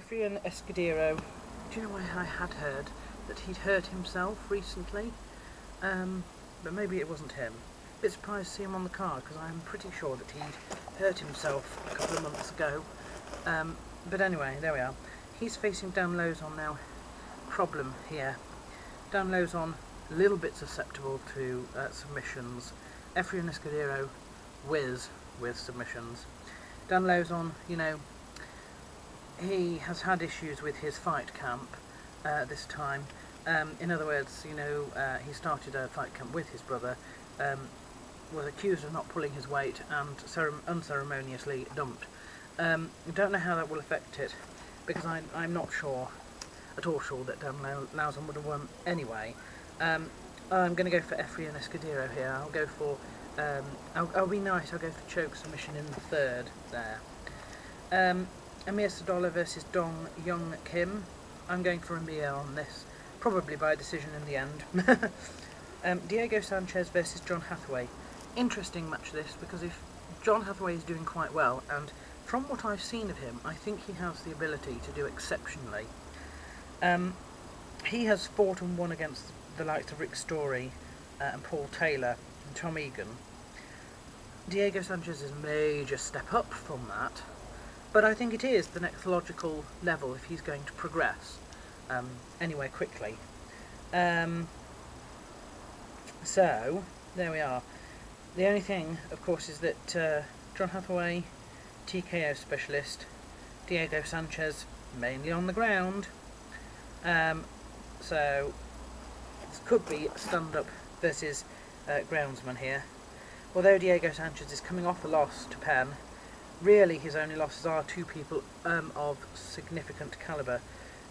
Efrain Escudero. Do you know why I had heard that he'd hurt himself recently? But maybe it wasn't him. A bit surprised to see him on the card because I'm pretty sure that he'd hurt himself a couple of months ago. But anyway, there we are. He's facing Dan Lozon now. Problem here. Dan Lozon, a little bit susceptible to submissions. Efrain Escudero, whiz with submissions. Dan Lozon, you know, he has had issues with his fight camp this time. In other words, you know, he started a fight camp with his brother, was accused of not pulling his weight and unceremoniously dumped. I don't know how that will affect it, because I'm not at all sure that Dan Lozon would have won anyway. I'm going to go for Efrain Escudero here. I'll go for, I'll be nice, I'll go for choke submission in the third there. Amir Sadola versus Dong Young Kim. I'm going for Amir on this, probably by decision in the end. Diego Sanchez versus John Hathaway. Interesting match this, because if John Hathaway is doing quite well, and from what I've seen of him, I think he has the ability to do exceptionally. He has fought and won against the likes of Rick Story and Paul Taylor and Tom Egan. Diego Sanchez is a major step up from that, but I think it is the next logical level if he's going to progress anyway quickly. So there we are. The only thing, of course, is that John Hathaway, TKO specialist, Diego Sanchez mainly on the ground. So this could be stand-up versus groundsman here. Although Diego Sanchez is coming off a loss to Penn, really his only losses are two people of significant calibre.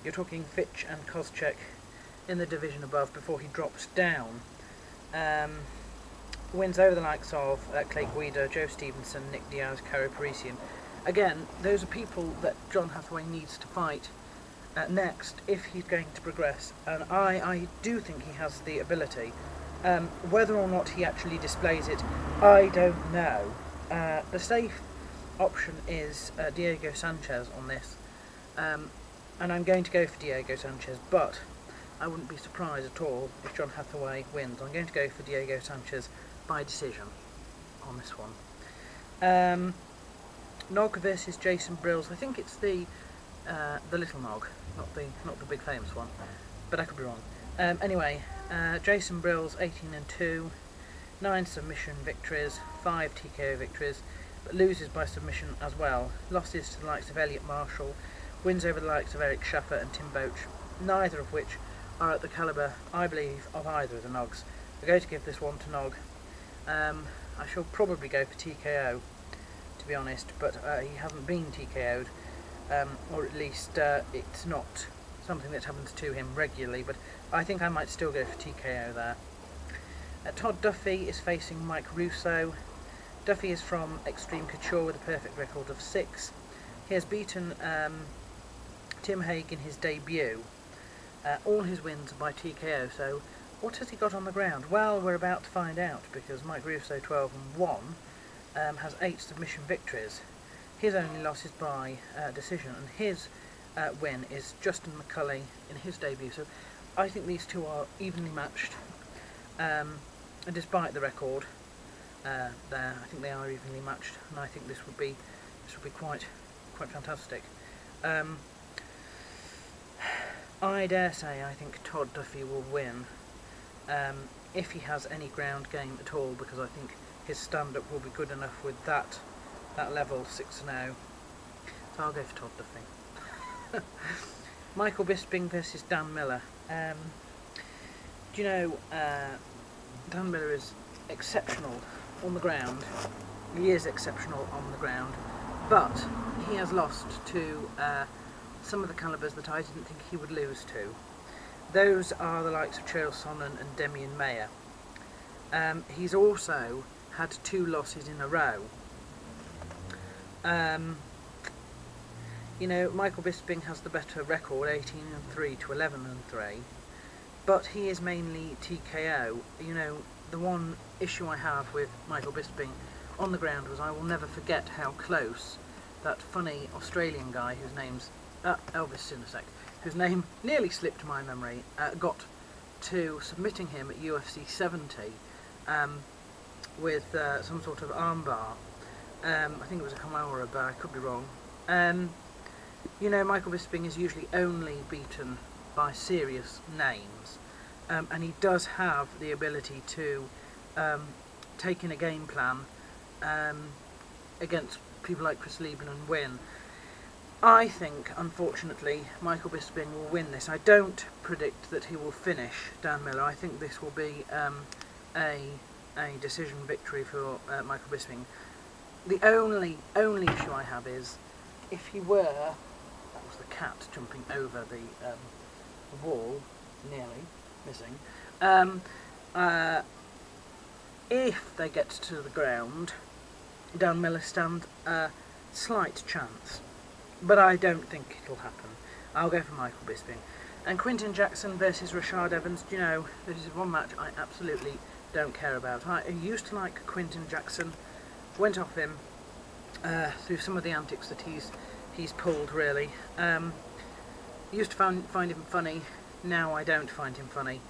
You're talking Fitch and Koscheck in the division above before he drops down. Wins over the likes of Clay Guida, Joe Stevenson, Nick Diaz, Caro Parisian. Again, those are people that John Hathaway needs to fight next if he's going to progress, and I do think he has the ability. Whether or not he actually displays it, I don't know. The safe option is Diego Sanchez on this, and I'm going to go for Diego Sanchez, but I wouldn't be surprised at all if John Hathaway wins. I'm going to go for Diego Sanchez by decision on this one. Nog versus Jason Brills. I think it's the little Nog, not the big famous one, but I could be wrong. Anyway, Jason Brills 18-2, 9 submission victories, 5 TKO victories, but loses by submission as well. Losses to the likes of Elliot Marshall, wins over the likes of Eric Schaffer and Tim Boach, neither of which are at the calibre, I believe, of either of the Nogs. I'm going to give this one to Nog. I shall probably go for TKO, to be honest, but he hasn't been TKO'd, or at least it's not something that happens to him regularly, but I think I might still go for TKO there. Todd Duffy is facing Mike Russo. Duffy is from Extreme Couture with a perfect record of 6. He has beaten Tim Hague in his debut. All his wins are by TKO, so what has he got on the ground? Well, we're about to find out, because Mike Russo 12-1 has 8 submission victories. His only loss is by decision, and his win is Justin McCulley in his debut. So I think these two are evenly matched, and despite the record there, I think they are evenly matched, and I think this would be quite fantastic. I dare say I think Todd Duffy will win, if he has any ground game at all, because I think his stand-up will be good enough with that level 6-0. So I'll go for Todd Duffy. Michael Bisping versus Dan Miller. Do you know, Dan Miller is exceptional on the ground. He is exceptional on the ground, but he has lost to some of the calibers that I didn't think he would lose to. Those are the likes of Chael Sonnen and Demian Mayer. He's also had 2 losses in a row. You know, Michael Bisping has the better record, 18-3 to 11-3, but he is mainly TKO. You know, the one issue I have with Michael Bisping on the ground was I will never forget how close that funny Australian guy, whose name's Elvis Sinasek, whose name nearly slipped my memory, got to submitting him at UFC 70 with some sort of armbar. I think it was a Kimura bar, I could be wrong. You know, Michael Bisping is usually only beaten by serious names, and he does have the ability to take in a game plan against people like Chris Lieben and win. I think, unfortunately, Michael Bisping will win this. I don't predict that he will finish Dan Miller. I think this will be a decision victory for Michael Bisping. The only issue I have is, if he were, that was the cat jumping over the wall, nearly missing. If they get to the ground, Dan Miller stands a slight chance, but I don't think it'll happen. I'll go for Michael Bisping. And Quinton Jackson versus Rashad Evans. You know, this is one match I absolutely don't care about. I used to like Quinton Jackson, went off him through some of the antics that he's pulled, really. Used to find him funny, now I don't find him funny.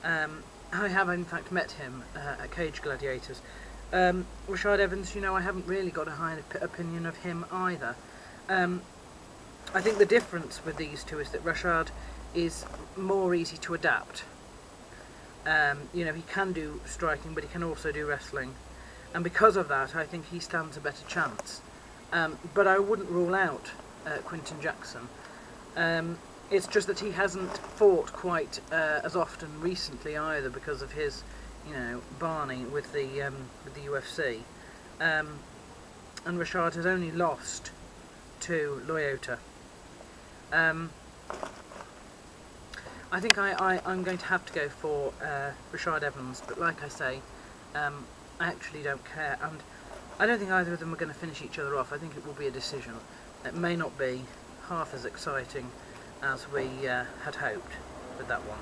I have in fact met him at Cage Gladiators. Rashad Evans, you know, I haven't really got a high opinion of him either. I think the difference with these two is that Rashad is more easy to adapt. You know, he can do striking, but he can also do wrestling, and because of that I think he stands a better chance. But I wouldn't rule out Quinton Jackson. It's just that he hasn't fought quite as often recently either, because of his, you know, Barney with the UFC. And Rashad has only lost to Lyoto. I think I'm going to have to go for Rashad Evans, but like I say, I actually don't care, and I don't think either of them are going to finish each other off. I think it will be a decision. It may not be half as exciting as we had hoped with that one.